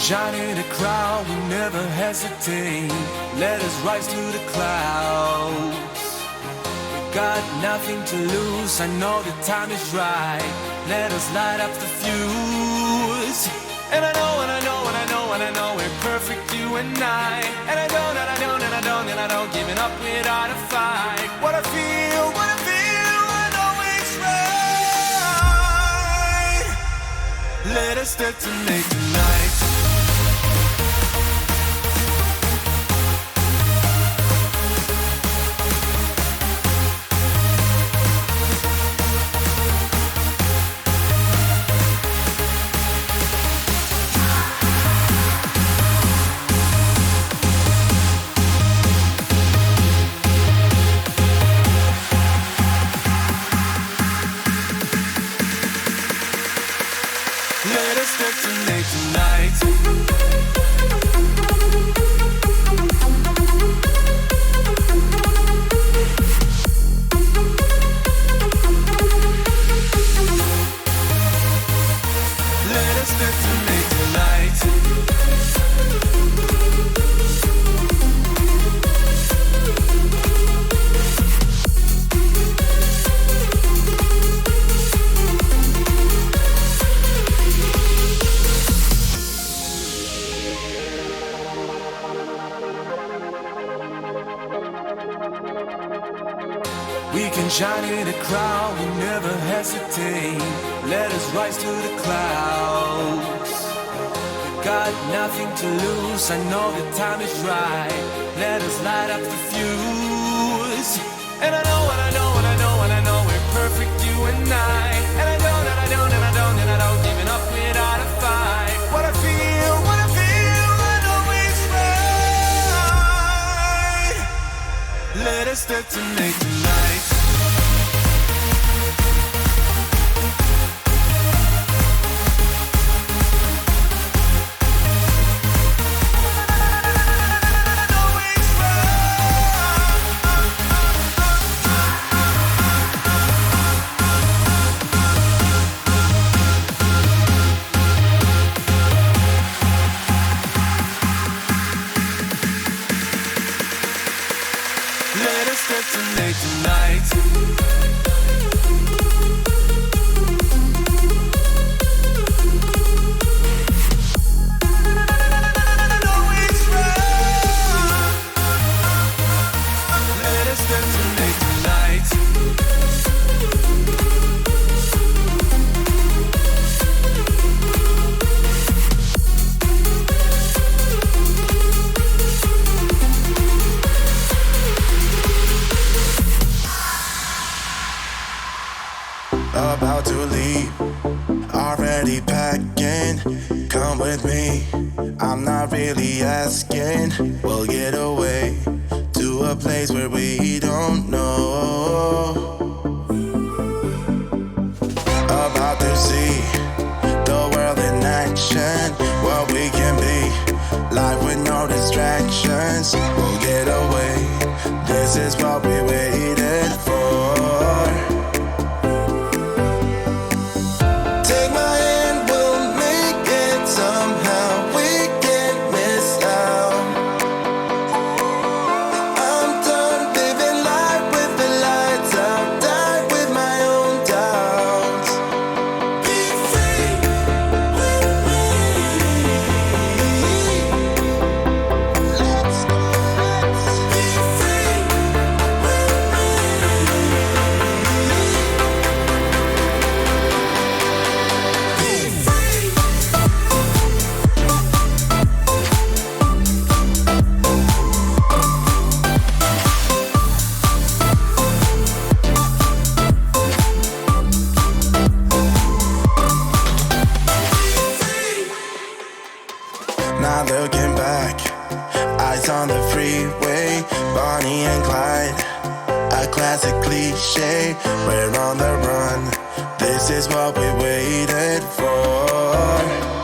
shine in a crowd, we never hesitate. Let us rise to the clouds. We got nothing to lose, I know the time is right. Let us light up the fuse. And I know, and I know, and I know, and I know we're perfect, you and I. And I don't, and I don't, and I don't, and I don't giving up without a fight. What I feel, I know it's right. Let us detonate tonight. Let us detonate tonight. Let us detonate tonight. We can shine in a crowd, we never hesitate. Let us rise to the clouds. We got nothing to lose, I know the time is right. Let us light up the fuse. And I know, and I know, and I know, and I know we're perfect, you and I. And I don't, and I don't, and I don't, and I don't giving up without a fight. What I feel, I know it's right. Let us detonate tonight. Let us detonate tonight. About to leave, already packing. Come with me, I'm not really asking. We'll get away to a place where we don't know. About to see the world in action, what we can be, life with no distractions. We'll get away, this is what we waited for. Not looking back, eyes on the freeway, Bonnie and Clyde, a classic cliche. We're on the run, this is what we waited for.